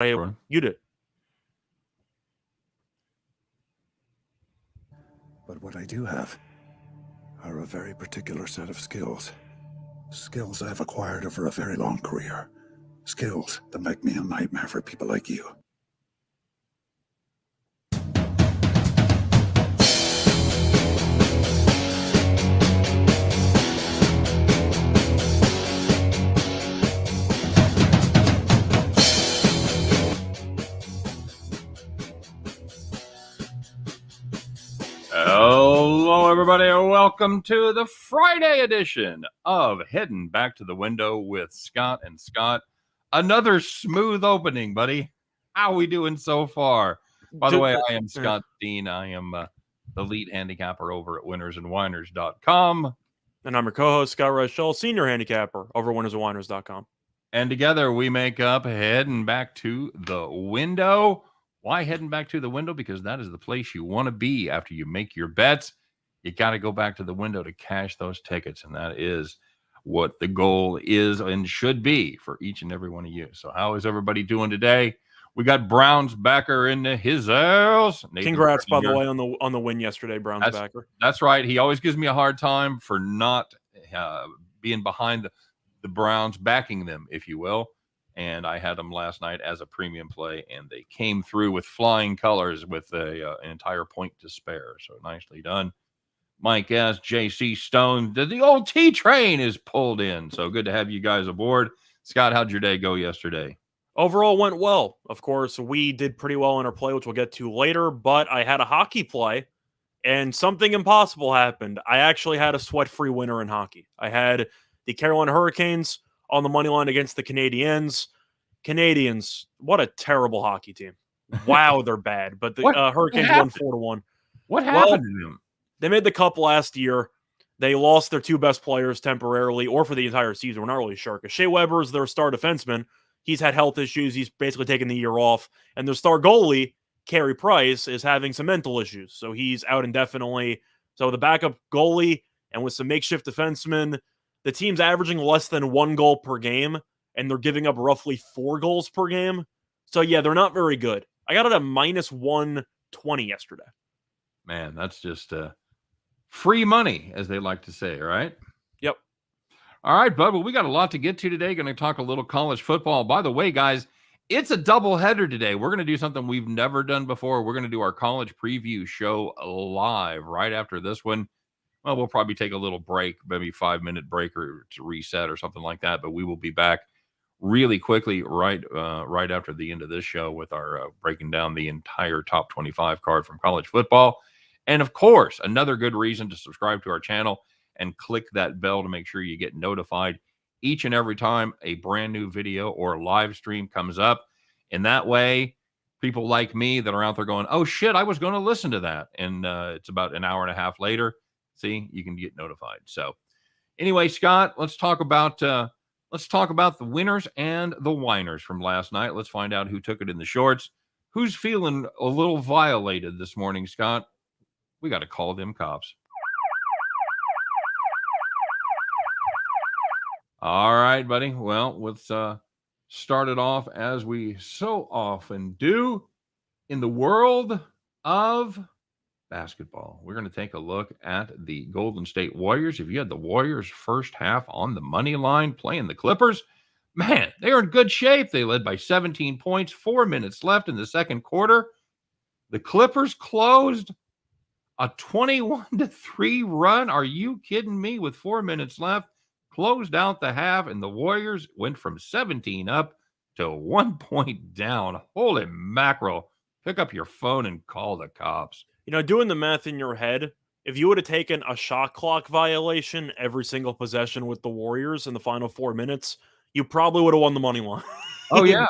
Hey, you did. But what I do have are a very particular set of skills. Skills I've acquired over a very long career. Skills that make me a nightmare for people like you. Hello, everybody, and welcome to the Friday edition of Heading Back to the Window with Scott and Scott. Another smooth opening, buddy. How are we doing so far? By the way, I am Scott Dean. I am the lead handicapper over at winnersandwiners.com. And I'm your co-host, Scott Rochelle, senior handicapper over at winnersandwiners.com. And together we make up Heading Back to the Window. Why heading back to the window? Because that is the place you want to be after you make your bets. You got to go back to the window to cash those tickets, and that is what the goal is and should be for each and every one of you. So how is everybody doing today? We got Browns backer in his house. Congrats, by the way, on the win yesterday, Browns backer. That's right. He always gives me a hard time for not being behind the Browns, backing them, if you will. And I had them last night as a premium play, and they came through with flying colors with an entire point to spare. So nicely done. Mike S., J.C. Stone, the old T-train is pulled in. So good to have you guys aboard. Scott, how'd your day go yesterday? Overall went well. Of course, we did pretty well in our play, which we'll get to later, but I had a hockey play, and something impossible happened. I actually had a sweat-free winner in hockey. I had the Carolina Hurricanes on the money line against the Canadiens. Canadians, what a terrible hockey team. Wow, they're bad. But the Hurricanes won 4-1. What happened to them? They made the cup last year. They lost their two best players temporarily or for the entire season. We're not really sure. Shea Weber is their star defenseman. He's had health issues. He's basically taken the year off. And their star goalie, Carey Price, is having some mental issues. So he's out indefinitely. So the backup goalie and with some makeshift defensemen, the team's averaging less than 1 goal per game, and they're giving up roughly 4 goals per game. So, yeah, they're not very good. I got it at minus 120 yesterday. Man, that's just free money, as they like to say, right? Yep. All right, bud. Well, we got a lot to get to today. Going to talk a little college football. By the way, guys, it's a doubleheader today. We're going to do something we've never done before. We're going to do our college preview show live right after this one. Well, we'll probably take a little break, maybe 5-minute break or to reset or something like that. But we will be back really quickly right after the end of this show with our breaking down the entire top 25 card from college football. And, of course, another good reason to subscribe to our channel and click that bell to make sure you get notified each and every time a brand new video or live stream comes up. And that way, people like me that are out there going, oh, shit, I was going to listen to that. And it's about an hour and a half later. See, you can get notified. So anyway, Scott, let's talk about the winners and the whiners from last night. Let's find out who took it in the shorts. Who's feeling a little violated this morning, Scott? We got to call them cops. All right, buddy. Well, let's start it off as we so often do in the world of basketball. We're going to take a look at the Golden State Warriors. If you had the Warriors first half on the money line playing the Clippers, man, they're in good shape. They led by 17 points, 4 minutes left in the second quarter. The Clippers closed a 21-3 run. Are you kidding me? With 4 minutes left, closed out the half, and the Warriors went from 17 up to 1 point down. Holy mackerel. Pick up your phone and call the cops. You know, doing the math in your head, if you would have taken a shot clock violation every single possession with the Warriors in the final 4 minutes, you probably would have won the money line. Oh, yeah.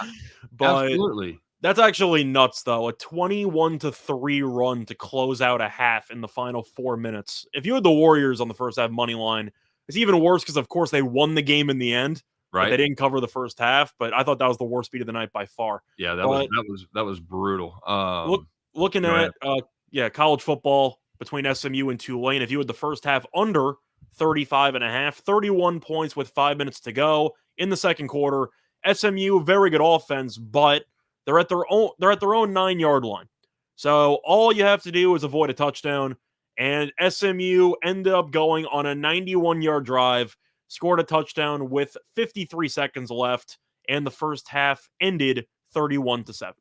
But absolutely. That's actually nuts, though. A 21-3 run to close out a half in the final 4 minutes. If you had the Warriors on the first half money line, it's even worse because, of course, they won the game in the end. Right. They didn't cover the first half, but I thought that was the worst beat of the night by far. Yeah, that was brutal. Looking at college football between SMU and Tulane, if you had the first half under 35.5, 31 points with 5 minutes to go in the second quarter. SMU, very good offense, but They're at their own 9-yard line. So all you have to do is avoid a touchdown. And SMU ended up going on a 91-yard drive, scored a touchdown with 53 seconds left, and the first half ended 31-7.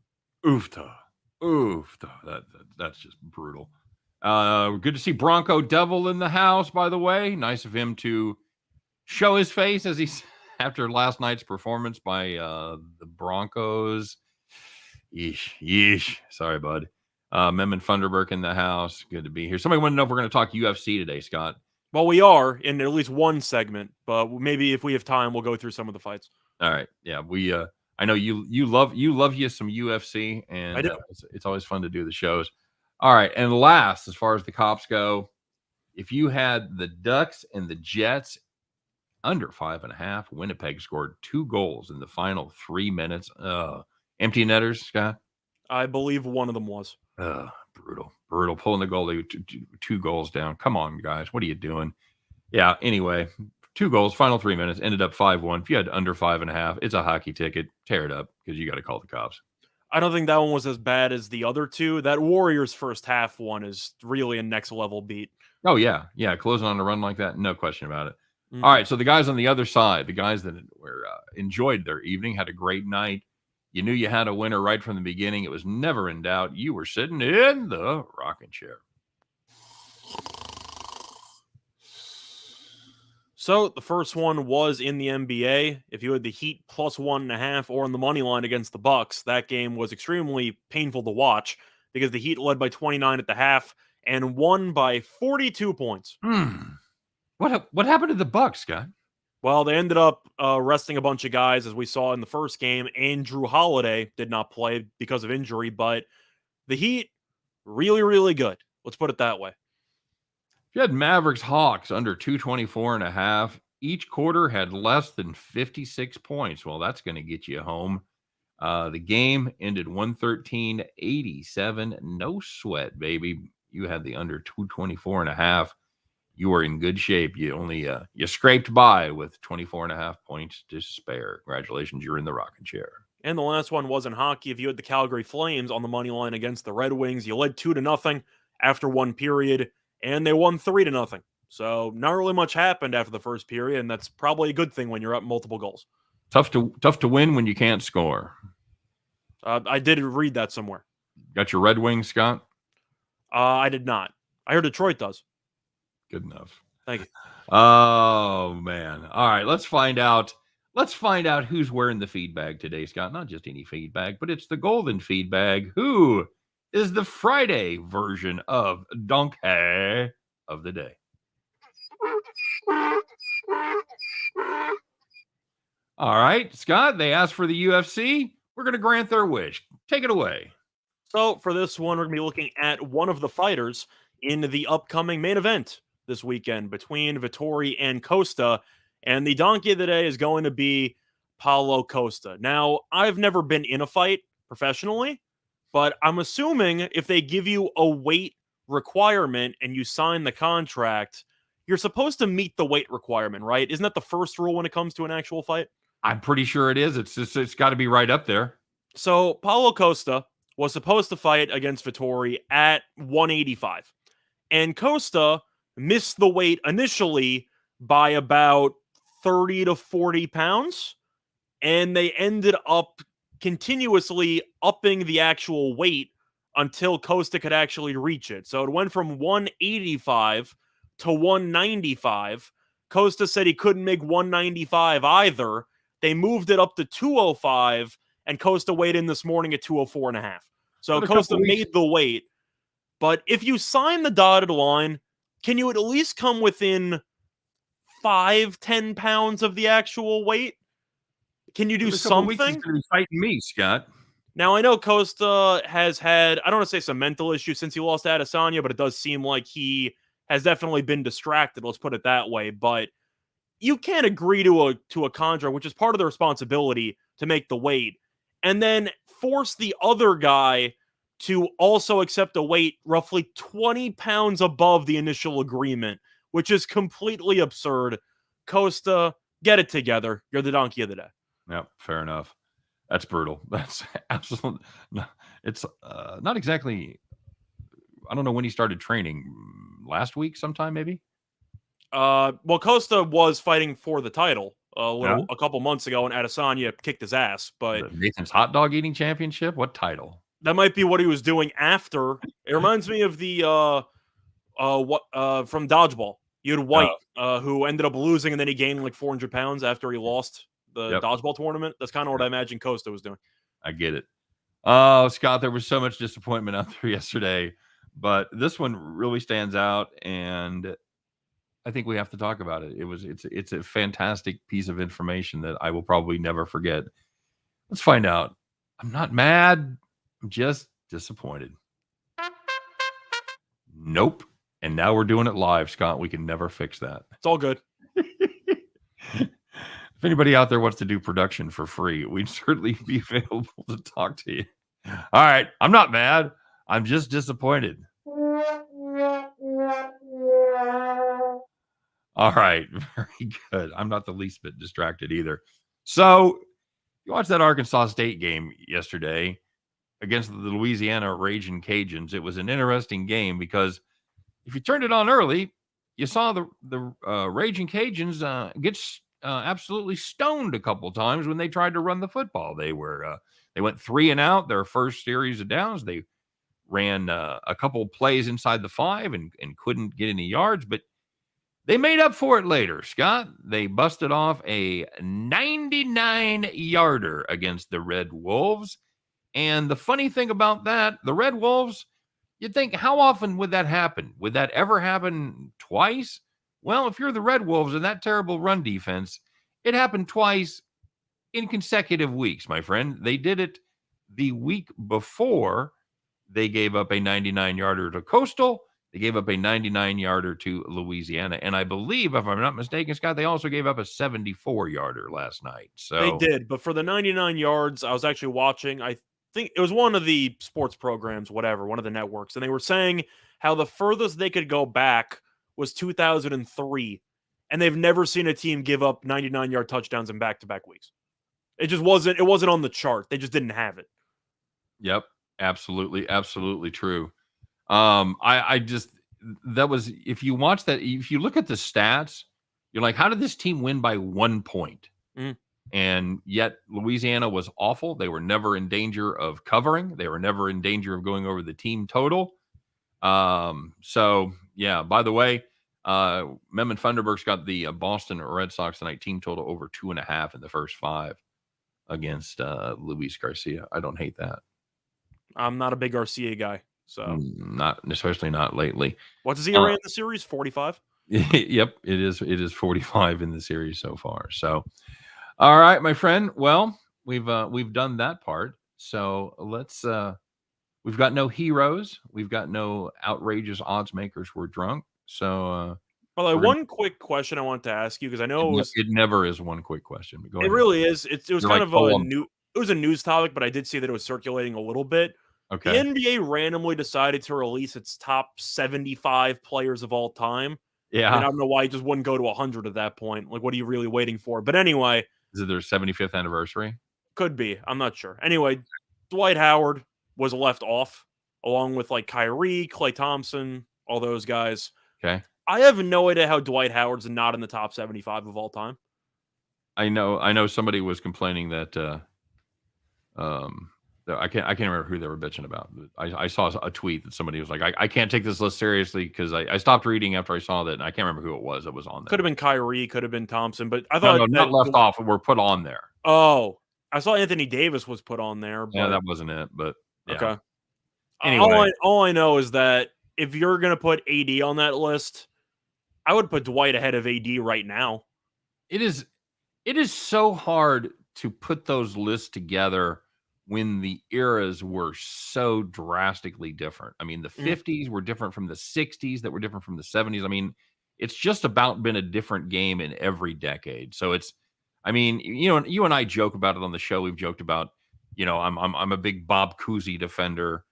Oofta. That's just brutal. Good to see Bronco Devil in the house, by the way. Nice of him to show his face as he's after last night's performance by the Broncos. Yeesh. Sorry, bud. Memon Funderburk in the house. Good to be here. Somebody want to know if we're going to talk UFC today, Scott. Well, we are in at least one segment, but maybe if we have time, we'll go through some of the fights. All right. Yeah, we I know you love you some UFC, and I do. It's always fun to do the shows. All right, and last, as far as the Cops go, if you had the Ducks and the Jets under 5.5, Winnipeg scored 2 goals in the final 3 minutes. Empty netters, Scott? I believe one of them was. Brutal. Pulling the goalie 2 goals down. Come on, guys. What are you doing? Yeah, anyway, 2 goals, final 3 minutes, ended up 5-1. If you had under 5.5, it's a hockey ticket. Tear it up because you got to call the cops. I don't think that one was as bad as the other two. That Warriors first half one is really a next level beat. Oh, yeah. Yeah, closing on a run like that, no question about it. Mm-hmm. All right, so the guys on the other side, the guys that were enjoyed their evening, had a great night. You knew you had a winner right from the beginning. It was never in doubt. You were sitting in the rocking chair. So the first one was in the NBA. If you had the Heat plus 1.5 or on the money line against the Bucks, that game was extremely painful to watch because the Heat led by 29 at the half and won by 42 points. What happened to the Bucks, Scott? Well, they ended up resting a bunch of guys, as we saw in the first game. Andrew Holiday did not play because of injury, but the Heat, really, really good. Let's put it that way. If you had Mavericks Hawks under 224.5, each quarter had less than 56 points. Well, that's going to get you home. The game ended 113-87. No sweat, baby. You had the under 224.5. You were in good shape. You only you scraped by with 24.5 points to spare. Congratulations, you're in the rocking chair. And the last one was in hockey. If you had the Calgary Flames on the money line against the Red Wings, you led 2-0 after one period, and they won 3-0. So not really much happened after the first period, and that's probably a good thing when you're up multiple goals. Tough to win when you can't score. I did read that somewhere. Got your Red Wings, Scott? I did not. I heard Detroit does. Good enough. Thank you. Oh, man. All right, let's find out. Let's find out who's wearing the feed bag today, Scott. Not just any feed bag, but it's the golden feed bag. Who is the Friday version of Donkey of the Day? All right, Scott, they asked for the UFC. We're going to grant their wish. Take it away. So for this one, we're going to be looking at one of the fighters in the upcoming main event this weekend between Vettori and Costa. And the donkey of the day is going to be Paulo Costa. Now, I've never been in a fight professionally, but I'm assuming if they give you a weight requirement and you sign the contract, you're supposed to meet the weight requirement, right? Isn't that the first rule when it comes to an actual fight? I'm pretty sure it is. It's got to be right up there. So Paulo Costa was supposed to fight against Vettori at 185. And Costa missed the weight initially by about 30 to 40 pounds. And they ended up continuously upping the actual weight until Costa could actually reach it. So it went from 185 to 195. Costa said he couldn't make 195 either. They moved it up to 205, and Costa weighed in this morning at 204.5. So Costa made the weight. But if you sign the dotted line, can you at least come within 5-10 pounds of the actual weight? Can you do something? He's going to be fighting me, Scott. Now, I know Costa has had, I don't want to say some mental issues since he lost to Adesanya, but it does seem like he has definitely been distracted. Let's put it that way. But you can't agree to a contract, which is part of the responsibility to make the weight, and then force the other guy to also accept a weight roughly 20 pounds above the initial agreement, which is completely absurd. Costa, get it together. You're the donkey of the day. Yep, fair enough. That's brutal. That's absolutely no, it's not exactly. I don't know when he started training. Last week, sometime maybe. Well, Costa was fighting for the title Yeah. a couple months ago, and Adesanya kicked his ass. But The Nathan's hot dog eating championship. What title? that might be what he was doing after. It reminds me of the from dodgeball. You had White, who ended up losing, and then he gained like 400 pounds after he lost the Yep. dodgeball tournament. That's kind of what I imagine Costa was doing. I get it. Oh, Scott, there was so much disappointment out there yesterday, but this one really stands out, and I think we have to talk about it. It's a fantastic piece of information that I will probably never forget. Let's find out. I'm not mad. I'm just disappointed. Nope. And now we're doing it live, Scott. We can never fix that. It's all good. If anybody out there wants to do production for free, we'd certainly be available to talk to you. All right. I'm not mad. I'm just disappointed. All right. Very good. I'm not the least bit distracted either. So you watched that Arkansas State game yesterday against the Louisiana Raging Cajuns. It was an interesting game because if you turned it on early, you saw the Raging Cajuns get absolutely stoned a couple times when they tried to run the football. They went 3 and out their first series of downs. They ran a couple plays inside the 5 and couldn't get any yards, but they made up for it later, Scott. They busted off a 99-yarder against the Red Wolves. And the funny thing about that, the Red Wolves, you'd think, how often would that happen? Would that ever happen twice? Well, if you're the Red Wolves and that terrible run defense, it happened twice in consecutive weeks, my friend. They did it the week before. They gave up a 99-yarder to Coastal. They gave up a 99-yarder to Louisiana. And I believe, if I'm not mistaken, Scott, they also gave up a 74-yarder last night. So They did. But for the 99 yards, I was actually watching, I think it was one of the sports programs, whatever, one of the networks. And they were saying how the furthest they could go back was 2003. And they've never seen a team give up 99-yard touchdowns in back-to-back weeks. It wasn't on the chart. They just didn't have it. Yep. Absolutely. Absolutely true. I just, that was, if you watch that, if you look at the stats, you're like, how did this team win by 1 point? And yet Louisiana was awful. They were never in danger of covering. They were never in danger of going over the team total. So yeah, by the way, Memon Funderburg's got the Boston Red Sox tonight team total over 2.5 in the first 5 against Luis Garcia. I don't hate that. I'm not a big Garcia guy. So not, especially not lately. What's his ERA in the series? 45. Yep, it is 45 in the series so far. So, all right, my friend. Well, we've done that part. So let's. We've got no heroes. We've got no outrageous odds makers. We're drunk. So. Well, one quick question I want to ask you because I know it never is one quick question. But go ahead. Really is. It was kind of a new. It was a news topic, but I did see that it was circulating a little bit. Okay. The NBA randomly decided to release its top 75 players of all time. Yeah. I mean, I don't know why you just wouldn't go to 100 at that point. Like, what are you really waiting for? But anyway. Is it their 75th anniversary? Could be. I'm not sure. Anyway, Dwight Howard was left off, along with like Kyrie, Klay Thompson, all those guys. Okay. I have no idea how Dwight Howard's not in the top 75 of all time. I know somebody was complaining that I can't remember who they were bitching about. I saw a tweet that somebody was like, I can't take this list seriously because I stopped reading after I saw that, and I can't remember who it was that was on there. Could have been Kyrie, could have been Thompson, but I thought not left off. Were put on there. Oh, I saw Anthony Davis was put on there. But, yeah, that wasn't it. But yeah. Okay. Anyway, all I know is that if you're gonna put AD on that list, I would put Dwight ahead of AD right now. It is so hard to put those lists together when the eras were so drastically different. I mean, the 50s were different from the 60s that were different from the 70s. I mean, it's just about been a different game in every decade. So it's, I mean, you and I joke about it on the show. We've joked about, I'm a big Bob Cousy defender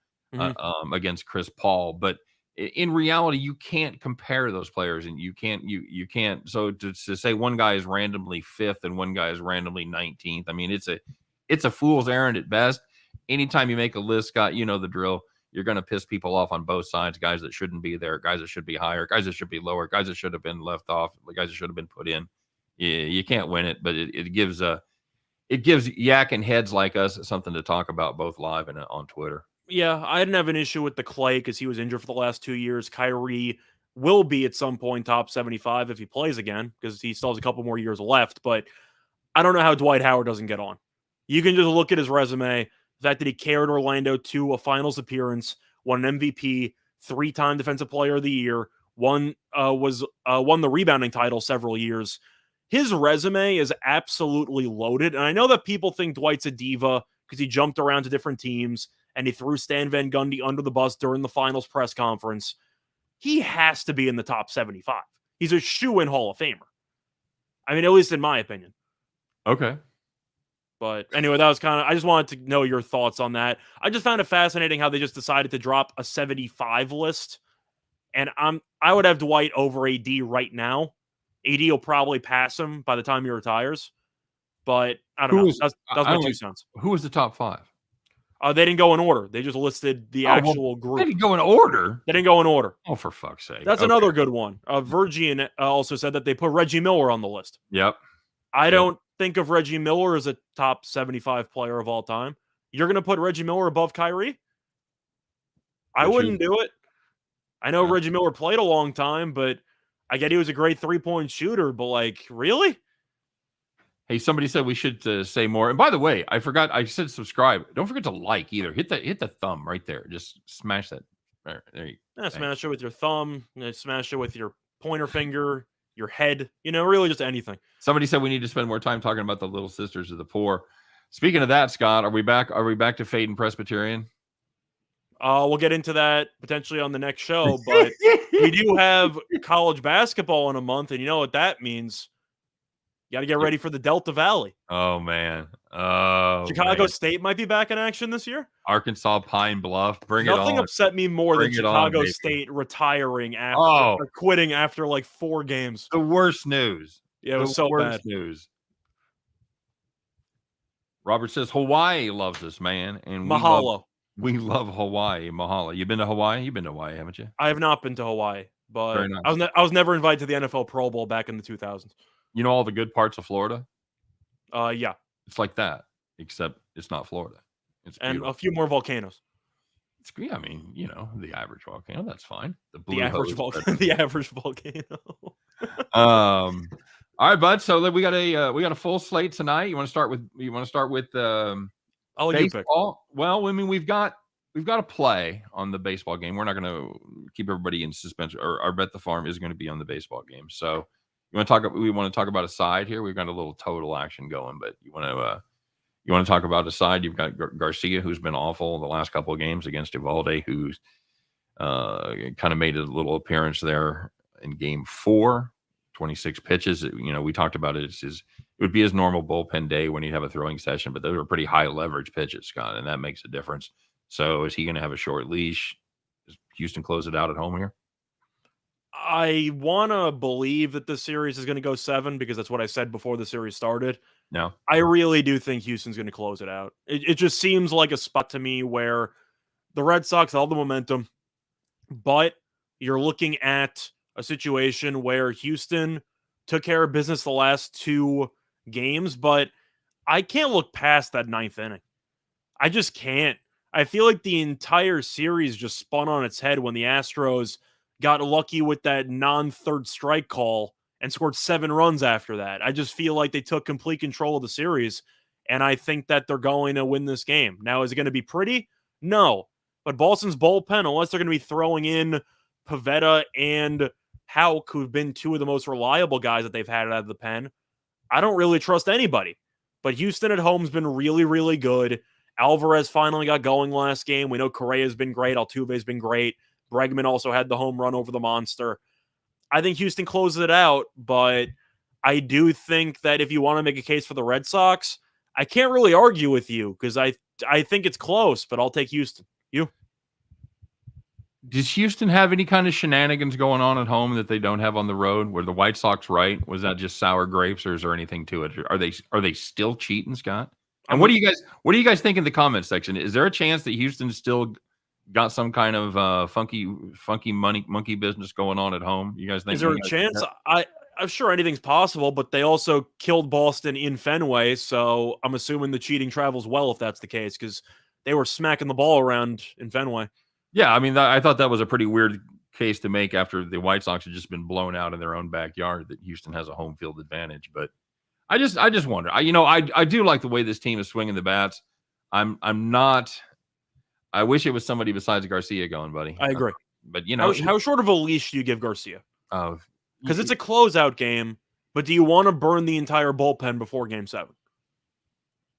against Chris Paul, but in reality, you can't compare those players, and you can't. So to say one guy is randomly 5th and one guy is randomly 19th, I mean, it's a fool's errand at best. Anytime you make a list, Scott, you know the drill. You're going to piss people off on both sides, guys that shouldn't be there, guys that should be higher, guys that should be lower, guys that should have been left off, guys that should have been put in. You can't win it, but it gives yakking heads like us something to talk about both live and on Twitter. Yeah, I didn't have an issue with the Clay because he was injured for the last 2 years. Kyrie will be at some point top 75 if he plays again because he still has a couple more years left. But I don't know how Dwight Howard doesn't get on. You can just look at his resume. The fact that he carried Orlando to a finals appearance, won an MVP, 3-time Defensive Player of the Year, won the rebounding title several years. His resume is absolutely loaded. And I know that people think Dwight's a diva because he jumped around to different teams and he threw Stan Van Gundy under the bus during the finals press conference. He has to be in the top 75. He's a shoo-in Hall of Famer. I mean, at least in my opinion. Okay. But anyway, that was I just wanted to know your thoughts on that. I just found it fascinating how they just decided to drop a 75 list. And I would have Dwight over AD right now. AD will probably pass him by the time he retires. But I don't know. That's my 2 cents. Who was the top 5? They didn't go in order. They just listed the actual group. They didn't go in order? They didn't go in order. Oh, for fuck's sake. That's another good one. Virgin also said that they put Reggie Miller on the list. Yep. I don't think of Reggie Miller as a top 75 player of all time. You're going to put Reggie Miller above Kyrie? I wouldn't do it. I know Reggie Miller played a long time, but I get he was a great 3-point shooter, but like, really? Hey, somebody said we should say more. And by the way, I forgot. I said subscribe. Don't forget to like either. Hit the thumb right there. Just smash that. There you go. Smash it with your thumb. Smash it with your pointer finger, your head. Really just anything. Somebody said we need to spend more time talking about the Little Sisters of the Poor. Speaking of that, Scott, are we back? Are we back to Fade and Presbyterian? We'll get into that potentially on the next show, but we do have college basketball in a month, and you know what that means. You got to get ready for the Delta Valley. Oh, man. Chicago State might be back in action this year. Arkansas Pine Bluff. Bring it on. Nothing upset me more than Chicago State retiring after quitting after like 4 games. The worst news. Yeah, it was so bad. News. Robert says Hawaii loves us, man. And mahalo. We love Hawaii. Mahalo. You've been to Hawaii? You've been to Hawaii, haven't you? I have not been to Hawaii, but nice. I was never invited to the NFL Pro Bowl back in the 2000s. You know all the good parts of Florida? Yeah. It's like that, except it's not Florida. It's beautiful. And a few more volcanoes. I mean, the average volcano, that's fine. The average volcano. All right, bud. So we got a full slate tonight. You want to start with I'll let you pick. Well, I mean, we've got a play on the baseball game. We're not going to keep everybody in suspense. Or our Bet the Farm is going to be on the baseball game. So we want to talk about a side here. We've got a little total action going, but you want to talk about a side. You've got Garcia, who's been awful the last couple of games against Uvalde, who's kind of made a little appearance there in game 4, 26 pitches. We talked about it. It would be his normal bullpen day when he'd have a throwing session, but those are pretty high leverage pitches, Scott, and that makes a difference. So is he going to have a short leash? Does Houston close it out at home here? I want to believe that the series is going to go 7 because that's what I said before the series started. No. I really do think Houston's going to close it out. It just seems like a spot to me where the Red Sox have all the momentum, but you're looking at a situation where Houston took care of business the last 2 games, but I can't look past that 9th inning. I just can't. I feel like the entire series just spun on its head when the Astros got lucky with that non-third strike call and scored 7 runs after that. I just feel like they took complete control of the series, and I think that they're going to win this game. Now, is it going to be pretty? No. But Boston's bullpen, unless they're going to be throwing in Pivetta and Houck, who've been 2 of the most reliable guys that they've had out of the pen, I don't really trust anybody. But Houston at home's been really, really good. Alvarez finally got going last game. We know Correa's been great. Altuve's been great. Bregman also had the home run over the monster. I think Houston closes it out, but I do think that if you want to make a case for the Red Sox, I can't really argue with you because I think it's close, but I'll take Houston. You? Does Houston have any kind of shenanigans going on at home that they don't have on the road? Were the White Sox right? Was that just sour grapes, or is there anything to it? Are they still cheating, Scott? And what do you guys think in the comment section? Is there a chance that Houston still got some kind of funky monkey business going on at home? You guys think? Is there a chance? I'm sure anything's possible, but they also killed Boston in Fenway, so I'm assuming the cheating travels well if that's the case, because they were smacking the ball around in Fenway. Yeah, I mean, I thought that was a pretty weird case to make after the White Sox had just been blown out in their own backyard, that Houston has a home field advantage. But I just wonder. I do like the way this team is swinging the bats. I'm not. I wish it was somebody besides Garcia going, buddy. I agree. But how short of a leash do you give Garcia? Because it's a closeout game, but do you want to burn the entire bullpen before Game 7?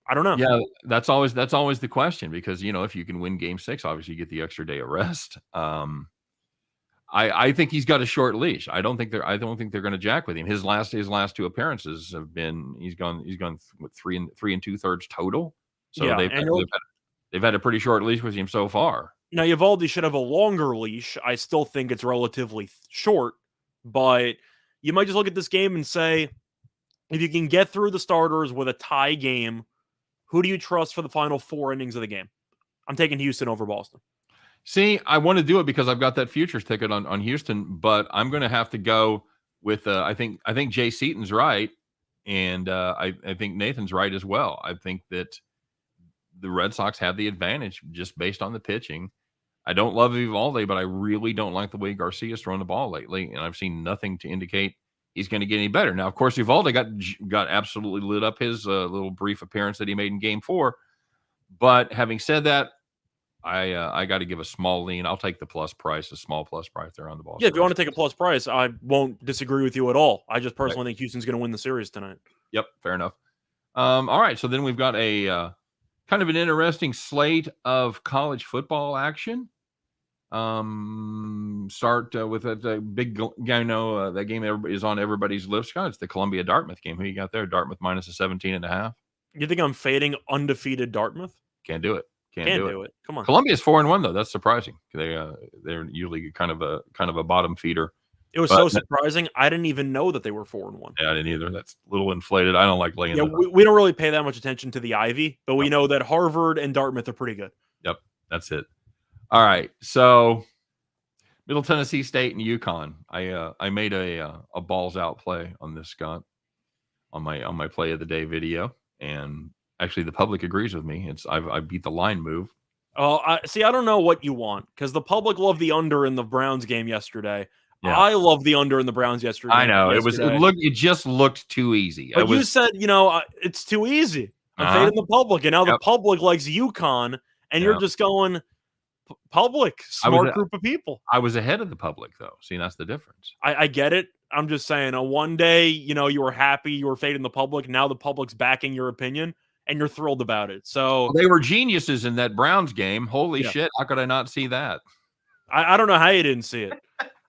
I don't know. Yeah, that's always the question, because if you can win Game 6, obviously you get the extra day of rest. I think he's got a short leash. I don't think they're going to jack with him. His last 2 appearances have been he's gone with 3 2/3 total. So yeah, they've had a pretty short leash with him so far. Now Eovaldi should have a longer leash. I still think it's relatively short, but you might just look at this game and say, if you can get through the starters with a tie game, who do you trust for the final 4 innings of the game? I'm taking Houston over Boston. See, I want to do it because I've got that futures ticket on Houston, but I'm going to have to go with I think Jay Seaton's right, and I think Nathan's right as well. I think that the Red Sox have the advantage just based on the pitching. I don't love Eovaldi, but I really don't like the way Garcia's thrown the ball lately, and I've seen nothing to indicate he's going to get any better. Now, of course, Eovaldi got absolutely lit up his little brief appearance that he made in Game 4. But having said that, I got to give a small lean. I'll take the plus price, a small plus price there on the ball. Yeah, if you want to take a plus price, I won't disagree with you at all. I just personally think Houston's going to win the series tonight. Yep, fair enough. All right, so then we've got a kind of an interesting slate of college football action. Start with a big game. That game is on everybody's lips. God, it's the Columbia Dartmouth game. Who you got there? Dartmouth minus a 17.5. You think I'm fading undefeated Dartmouth? Can't do it. Can't do it. Come on. Columbia's 4-1 though. That's surprising. They're usually kind of a bottom feeder. It was so surprising. I didn't even know that they were 4-1. Yeah, I didn't either. That's a little inflated. I don't like laying. Yeah, we don't really pay that much attention to the Ivy, but we know that Harvard and Dartmouth are pretty good. Yep, that's it. All right, so Middle Tennessee State and UConn. I made a balls out play on this, Scott, on my play of the day video, and actually the public agrees with me. I beat the line move. Oh, I don't know what you want, because the public loved the under in the Browns game yesterday. Yeah. I love the under in the Browns yesterday. I know it just looked too easy. But you said it's too easy. I'm fading the public, and now the public likes UConn, and you're just going public. Smart group of people. I was ahead of the public though. See, that's the difference. I get it. I'm just saying. One day, you were happy you were fading the public. Now the public's backing your opinion, and you're thrilled about it. So they were geniuses in that Browns game. Holy shit! How could I not see that? I don't know how you didn't see it.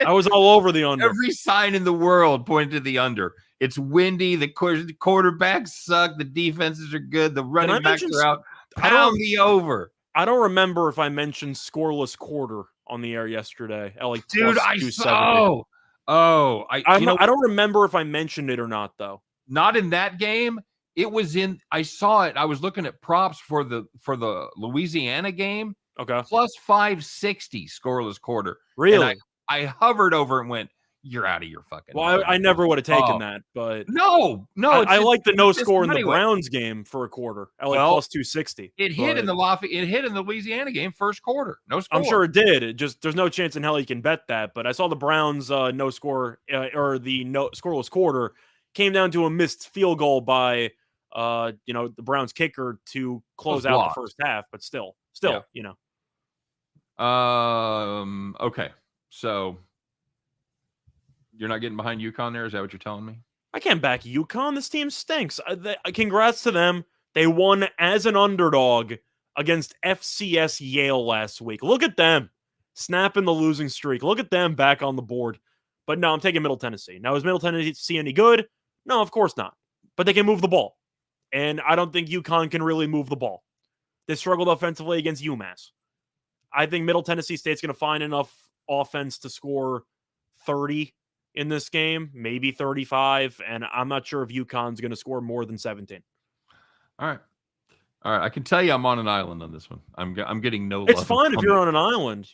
I was all over the under. Every sign in the world pointed to the under. It's windy. The quarterbacks suck. The defenses are good. The running backs are out. Pound the over. I don't remember if I mentioned scoreless quarter on the air yesterday. Dude, I saw. Oh, I don't remember if I mentioned it or not, though. Not in that game. It was in. I saw it. I was looking at props for the Louisiana game. Okay. Plus 560 scoreless quarter. Really? I hovered over and went, "You're out of your fucking." Well, I never would have taken that, but no. I like the no score in the Browns game for a quarter. I like plus 260. It hit in the Louisiana game first quarter. No score. I'm sure it did. There's no chance in hell you can bet that. But I saw the Browns no score or the no scoreless quarter came down to a missed field goal by the Browns kicker to close out the first half. But still, Okay. So you're not getting behind UConn there? Is that what you're telling me? I can't back UConn. This team stinks. Congrats to them. They won as an underdog against FCS Yale last week. Look at them snapping the losing streak. Look at them back on the board. But no, I'm taking Middle Tennessee. Now, is Middle Tennessee any good? No, of course not. But they can move the ball. And I don't think UConn can really move the ball. They struggled offensively against UMass. I think Middle Tennessee State's going to find enough offense to score 30 in this game, maybe 35, and I'm not sure if UConn's going to score more than 17. All right. All right, I can tell you I'm on an island on this one. I'm getting no It's love. fine if you're on an island.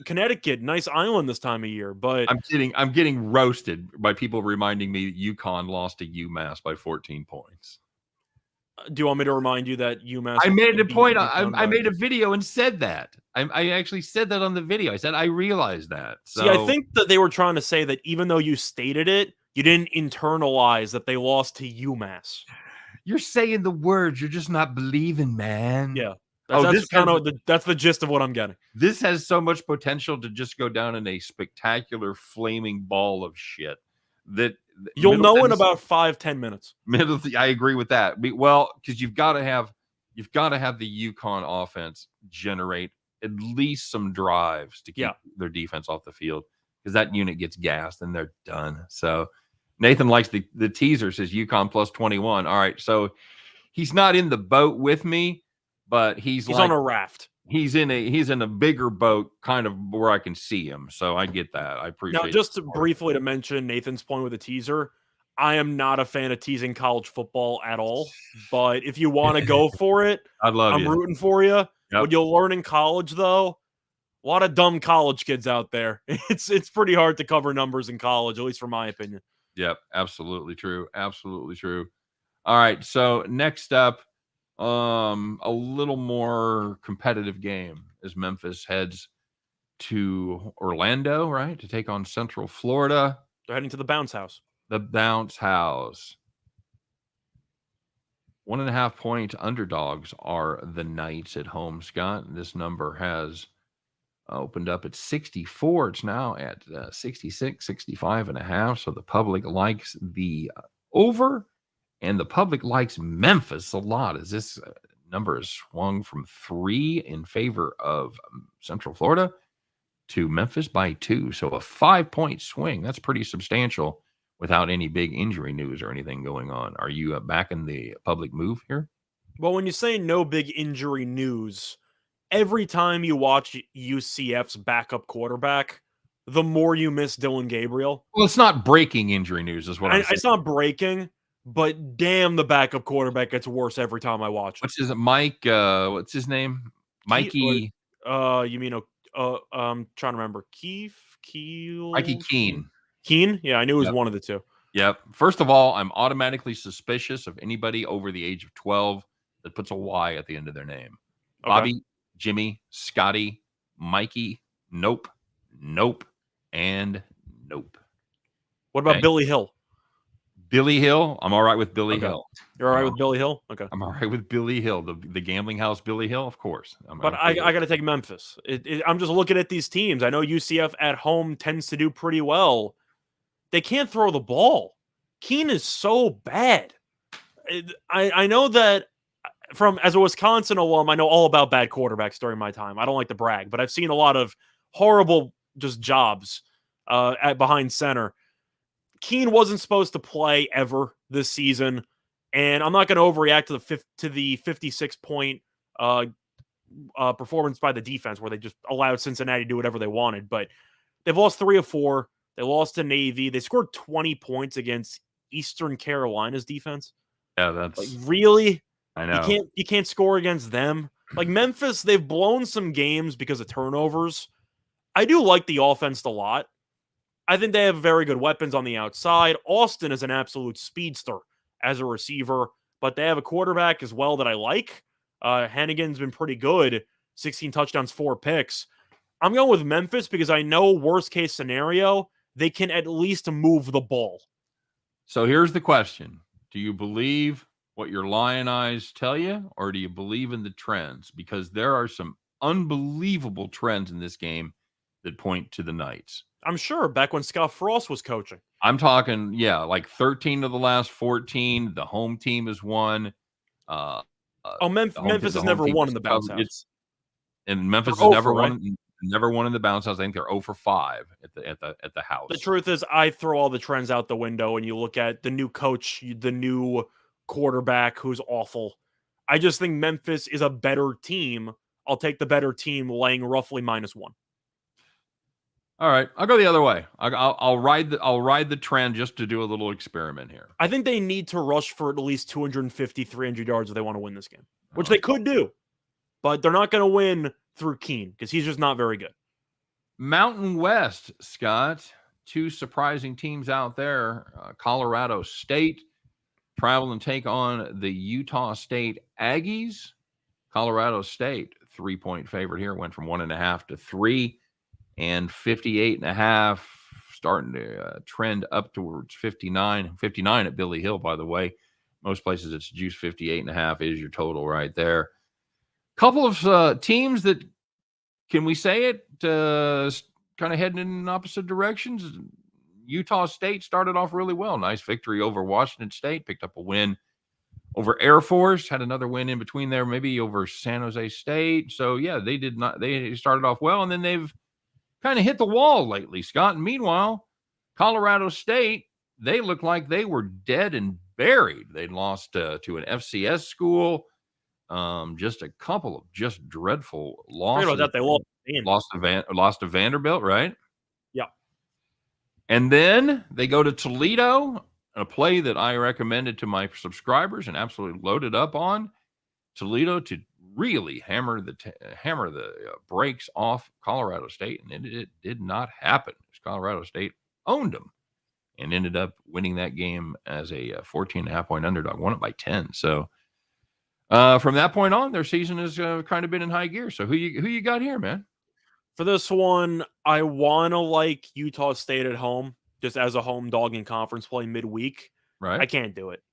Connecticut, nice island this time of year. But I'm getting roasted by people reminding me that UConn lost to UMass by 14 points. do you want me to remind you that UMass? I made a beat point. UConn I by- made a video and said that. I actually said that on the video. I said I realized that. So See, I think that they were trying to say that even though you stated it, you didn't internalize that they lost to UMass. you're saying the words, you're just not believing, man. Yeah, Oh, that's the gist of what I'm getting. This has so much potential to just go down in a spectacular flaming ball of shit that You'll know in about 5-10 minutes. I agree with that. Well, because you've got to have the UConn offense generate at least some drives to keep their defense off the field, because that unit gets gassed and they're done. So Nathan likes the teaser, says UConn plus 21. All right, so he's not in the boat with me, but he's like on a raft. He's in a bigger boat, kind of where I can see him. So I get that. I appreciate. Now, just briefly to mention Nathan's point with the teaser, I am not a fan of teasing college football at all. But if you want to go for it, I'm rooting for you. Yep. What you'll learn in college, though, a lot of dumb college kids out there. It's pretty hard to cover numbers in college, at least from my opinion. Yep, absolutely true. Absolutely true. All right, so next up, a little more competitive game as Memphis heads to Orlando, right, to take on Central Florida. They're heading to the bounce house. The bounce house. 1.5 point underdogs are the Knights at home, Scott. This number has opened up at 64. It's now at 66, 65 and a half. So the public likes the over, and the public likes Memphis a lot, as this number has swung from 3 in favor of Central Florida to Memphis by 2. So a 5-point swing. That's pretty substantial without any big injury news or anything going on. Are you backing the public move here? Well, when you say no big injury news, every time you watch UCF's backup quarterback, the more you miss Dylan Gabriel. Well, it's not breaking injury news, is what I'm saying. It's not breaking, but damn, the backup quarterback gets worse every time I watch it. Mike? What's his name? Mikey. You mean I'm trying to remember. Mikey Keene. Keene? Yeah, I knew it was one of the two. Yep. First of all, I'm automatically suspicious of anybody over the age of 12 that puts a Y at the end of their name. Okay. Bobby, Jimmy, Scotty, Mikey, nope, and nope. What about Billy Hill? Billy Hill? I'm all right with Billy Hill. You're all right with Billy Hill? Okay. I'm all right with Billy Hill. The gambling house Billy Hill, of course. But I got to take Memphis. I'm just looking at these teams. I know UCF at home tends to do pretty well. They can't throw the ball. Keene is so bad. I know that as a Wisconsin alum, I know all about bad quarterbacks during my time. I don't like to brag, but I've seen a lot of horrible just jobs at behind center. Keene wasn't supposed to play ever this season, and I'm not going to overreact to the 56-point performance by the defense, where they just allowed Cincinnati to do whatever they wanted. But they've lost 3 of 4. They lost to Navy. They scored 20 points against Eastern Carolina's defense. Yeah, that's really. I know you can't score against them. Like Memphis, they've blown some games because of turnovers. I do like the offense a lot. I think they have very good weapons on the outside. Austin is an absolute speedster as a receiver, but they have a quarterback as well that I like. Hennigan's been pretty good. 16 touchdowns, 4 picks. I'm going with Memphis because I know worst case scenario, they can at least move the ball. So here's the question. Do you believe what your lion eyes tell you, or do you believe in the trends? Because there are some unbelievable trends in this game that point to the Knights. I'm sure back when Scott Frost was coaching. I'm talking, like 13 of the last 14. The home team has won. Memphis has never won in the bounce house. And Memphis has never won. Right? Never won in the bounce house. I think they're 0 for 5 at the house. The truth is, I throw all the trends out the window, and you look at the new coach, the new quarterback who's awful. I just think Memphis is a better team. I'll take the better team laying roughly -1. All right, I'll go the other way. I'll ride the trend just to do a little experiment here. I think they need to rush for at least 250, 300 yards if they want to win this game, which Oh. they could do, but they're not going to win through Keene because he's just not very good. Mountain West, Scott. Two surprising teams out there. Colorado State travel and take on the Utah State Aggies. Colorado State, 3-point favorite here, went from 1.5 to 3, and 58.5, starting to trend up towards 59. 59 at Billy Hill, by the way. Most places it's juice 58.5 is your total right there. Couple of teams that, can we say it, kind of heading in opposite directions. Utah State started off really well. Nice victory over Washington State. Picked up a win over Air Force. Had another win in between there, maybe over San Jose State. So, yeah, they started off well, and then they've kind of hit the wall lately, Scott. And meanwhile, Colorado State, they look like they were dead and buried. They lost to an FCS school. Just a couple of just dreadful losses. About that, they lost to Vanderbilt, right? Yeah. And then they go to Toledo, a play that I recommended to my subscribers and absolutely loaded up on. Toledo to really hammer the brakes off Colorado State, and it did not happen. Colorado State owned them and ended up winning that game as a 14.5-point underdog, won it by 10. So from that point on, their season has kind of been in high gear. So who you got here, man? For this one, I want to like Utah State at home, just as a home dog in conference play midweek. Right. I can't do it.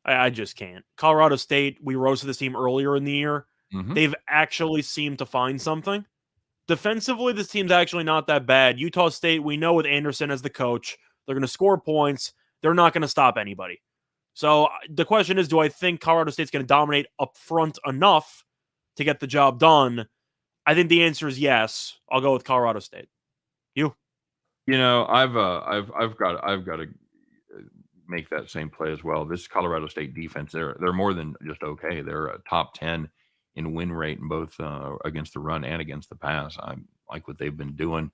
I just can't. Colorado State, we roasted this team earlier in the year. Mm-hmm. They've actually seemed to find something. Defensively, this team's actually not that bad. Utah State, we know with Anderson as the coach, they're going to score points. They're not going to stop anybody. So the question is, do I think Colorado State's going to dominate up front enough to get the job done? I think the answer is yes. I'll go with Colorado State. You? You know, I've got to make that same play as well. This Colorado State defense, they're more than just okay. They're a top 10 in win rate in both against the run and against the pass. I like what they've been doing.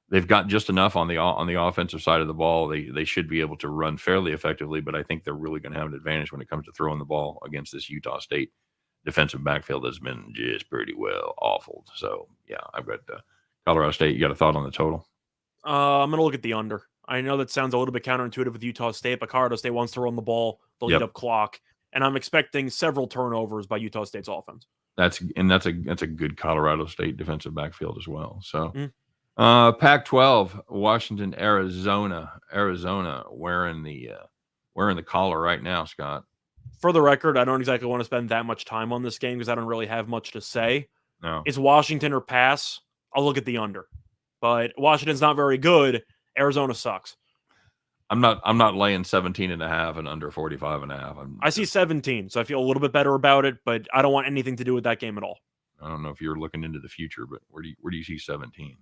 They've got just enough on the offensive side of the ball. They should be able to run fairly effectively, but I think they're really going to have an advantage when it comes to throwing the ball against this Utah State defensive backfield that's been just pretty well awful. So, yeah, I've got Colorado State. You got a thought on the total? I'm going to look at the under. I know that sounds a little bit counterintuitive with Utah State, but Colorado State wants to run the ball. They'll eat up clock. And I'm expecting several turnovers by Utah State's offense. That's a good Colorado State defensive backfield as well. So, Pac-12, Washington, Arizona wearing the collar right now, Scott. For the record, I don't exactly want to spend that much time on this game because I don't really have much to say. No. It's Washington or pass. I'll look at the under. But Washington's not very good. Arizona sucks. I'm not laying 17.5 and under 45.5. I see 17, so I feel a little bit better about it, but I don't want anything to do with that game at all. I don't know if you're looking into the future, but where do you see 17?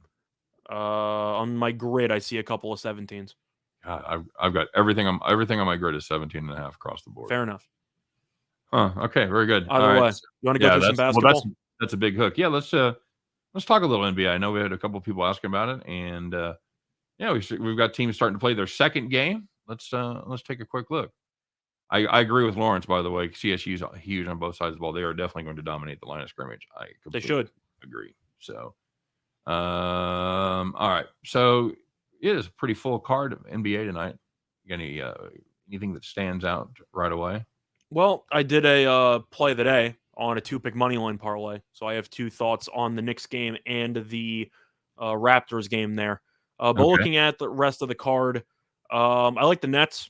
On my grid, I see a couple of 17s. God, I've got everything on my grid is 17.5 across the board. Fair enough. Huh. Okay. Very good. Either way, you want to go through some basketball? Well, that's a big hook. Yeah. Let's talk a little NBA. I know we had a couple of people asking about it, and we've got teams starting to play their second game. Let's take a quick look. I agree with Lawrence, by the way. CSU's huge on both sides of the ball. They are definitely going to dominate the line of scrimmage. They should agree. So, all right. So it is a pretty full card of NBA tonight. You got anything that stands out right away? Well, I did a play today on a 2-pick money line parlay, so I have two thoughts on the Knicks game and the Raptors game there. But looking at the rest of the card, I like the Nets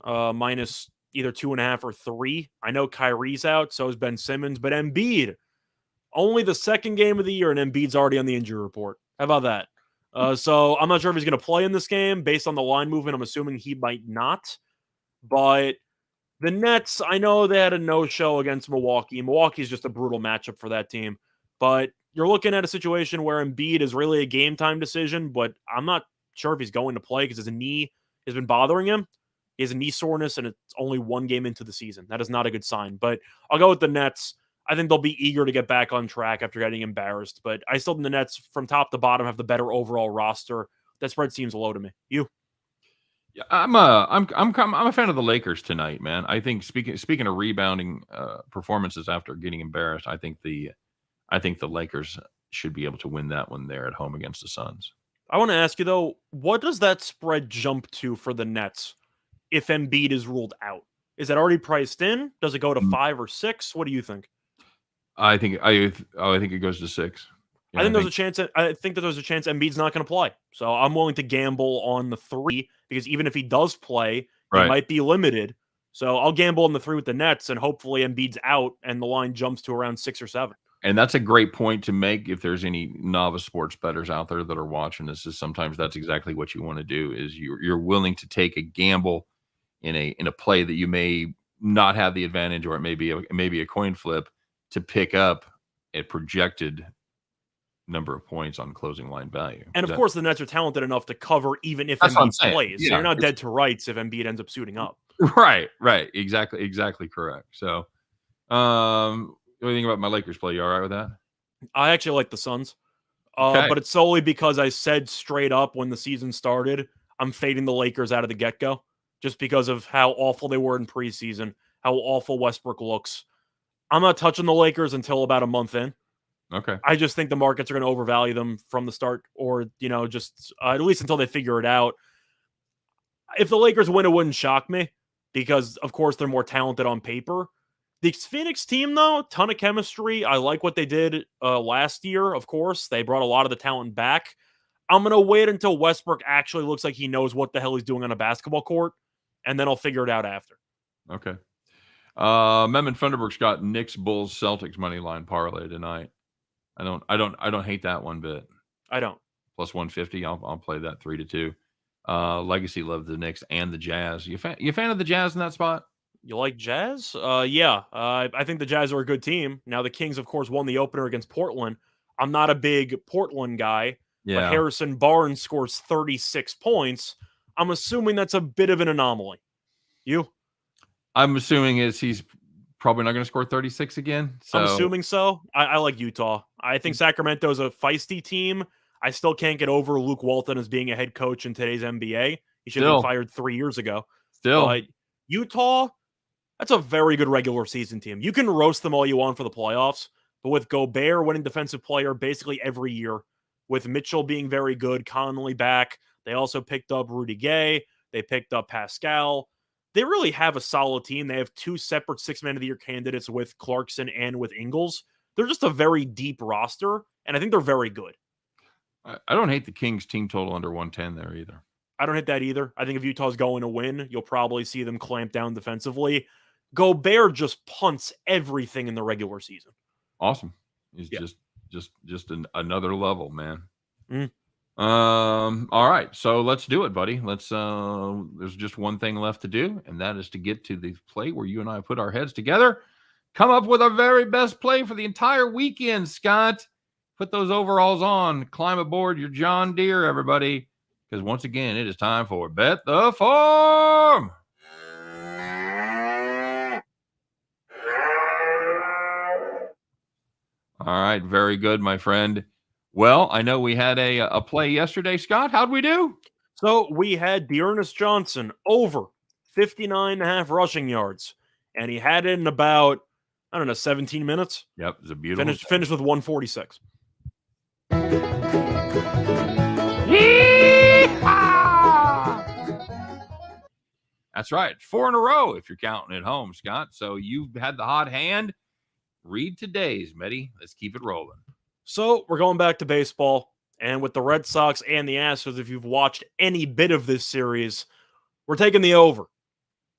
minus either 2.5 or 3. I know Kyrie's out, so is Ben Simmons, but Embiid, only the second game of the year, and Embiid's already on the injury report. How about that? So I'm not sure if he's going to play in this game. Based on the line movement, I'm assuming he might not. But the Nets, I know they had a no-show against Milwaukee. Milwaukee's just a brutal matchup for that team. But you're looking at a situation where Embiid is really a game-time decision, but I'm not sure if he's going to play because his knee has been bothering him. He has a knee soreness, and it's only one game into the season. That is not a good sign. But I'll go with the Nets. I think they'll be eager to get back on track after getting embarrassed. But I still think the Nets, from top to bottom, have the better overall roster. That spread seems low to me. You? Yeah, I'm a fan of the Lakers tonight, man. I think speaking of rebounding performances after getting embarrassed, I think the Lakers should be able to win that one there at home against the Suns. I want to ask you, though, what does that spread jump to for the Nets if Embiid is ruled out? Is that already priced in? Does it go to 5 or 6? What do you think? I think it goes to 6. Yeah, I think there's a chance. I think that there's a chance Embiid's not going to play. So I'm willing to gamble on the 3 because even if he does play, he might be limited. So I'll gamble on the 3 with the Nets, and hopefully Embiid's out and the line jumps to around 6 or 7. And that's a great point to make. If there's any novice sports bettors out there that are watching this, is sometimes that's exactly what you want to do. Is you're willing to take a gamble in a play that you may not have the advantage, or it may be a coin flip to pick up a projected number of points on closing line value. And of course, the Nets are talented enough to cover even if Embiid plays. So you're not dead to rights if Embiid ends up suiting up. Right. Exactly correct. So, what do you think about my Lakers play? You all right with that? I actually like the Suns, but it's solely because I said straight up when the season started, I'm fading the Lakers out of the get-go just because of how awful they were in preseason, how awful Westbrook looks. I'm not touching the Lakers until about a month in. Okay. I just think the markets are going to overvalue them from the start, or, just at least until they figure it out. If the Lakers win, it wouldn't shock me because, of course, they're more talented on paper. The Phoenix team, though, ton of chemistry. I like what they did last year, of course. They brought a lot of the talent back. I'm going to wait until Westbrook actually looks like he knows what the hell he's doing on a basketball court, and then I'll figure it out after. Okay. Memon Funderburg's got Knicks, Bulls, Celtics money line parlay tonight. I don't hate that one bit. I don't. Plus 150. I'll play that 3-2. Legacy loves the Knicks and the Jazz. You fan of the Jazz in that spot? You like Jazz? Yeah. I think the Jazz are a good team. Now, the Kings, of course, won the opener against Portland. I'm not a big Portland guy, but Harrison Barnes scores 36 points. I'm assuming that's a bit of an anomaly. You? I'm assuming he's probably not going to score 36 again. So. I'm assuming so. I like Utah. I think Sacramento's a feisty team. I still can't get over Luke Walton as being a head coach in today's NBA. He should have been fired 3 years ago. But Utah, that's a very good regular season team. You can roast them all you want for the playoffs, but with Gobert winning defensive player basically every year, with Mitchell being very good, Conley back, they also picked up Rudy Gay, they picked up Pascal. They really have a solid team. They have 2 separate 6-man of the year candidates with Clarkson and with Ingles. They're just a very deep roster, and I think they're very good. I don't hate the Kings team total under 110 there either. I don't hate that either. I think if Utah's going to win, you'll probably see them clamp down defensively. Gobert just punts everything in the regular season. Awesome. He's just another level, man. Mm. All right, so let's do it, buddy. There's just one thing left to do, and that is to get to the play where you and I put our heads together, come up with our very best play for the entire weekend. Scott, put those overalls on, climb aboard your John Deere, everybody, because once again, it is time for Bet the Farm. All right, very good, my friend. Well, I know we had a play yesterday, Scott. How'd we do? So we had Dearness Johnson over 59.5 rushing yards, and he had it in about, 17 minutes. Yep, it was a beautiful finished with 146. That's right. 4 in a row if you're counting at home, Scott. So you've had the hot hand. Read today's, Meddy. Let's keep it rolling. So we're going back to baseball, and with the Red Sox and the Astros, if you've watched any bit of this series, we're taking the over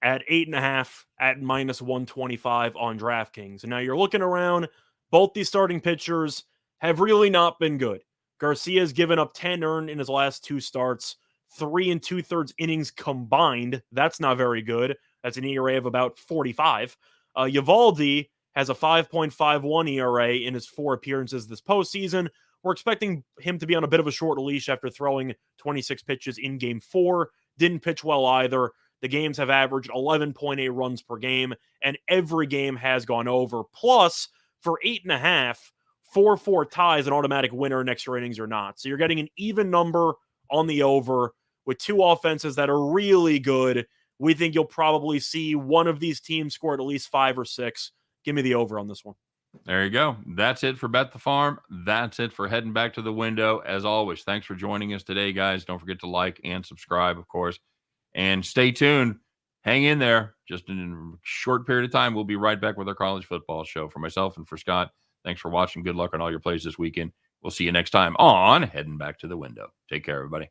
at 8.5 at minus 125 on DraftKings. And now you're looking around, both these starting pitchers have really not been good. Garcia's given up 10 earned in his last 2 starts, 3 2/3 innings combined. That's not very good. That's an ERA of about 45. Eovaldi has a 5.51 ERA in his 4 appearances this postseason. We're expecting him to be on a bit of a short leash after throwing 26 pitches in Game 4. Didn't pitch well either. The games have averaged 11.8 runs per game, and every game has gone over. Plus, for 8.5, 4-4 ties, an automatic winner in extra innings or not. So you're getting an even number on the over with two offenses that are really good. We think you'll probably see one of these teams score at least 5 or 6. Give me the over on this one. There you go. That's it for Bet the Farm. That's it for Heading Back to the Window. As always, thanks for joining us today, guys. Don't forget to like and subscribe, of course. And stay tuned. Hang in there. Just in a short period of time, we'll be right back with our college football show. For myself and for Scott, thanks for watching. Good luck on all your plays this weekend. We'll see you next time on Heading Back to the Window. Take care, everybody.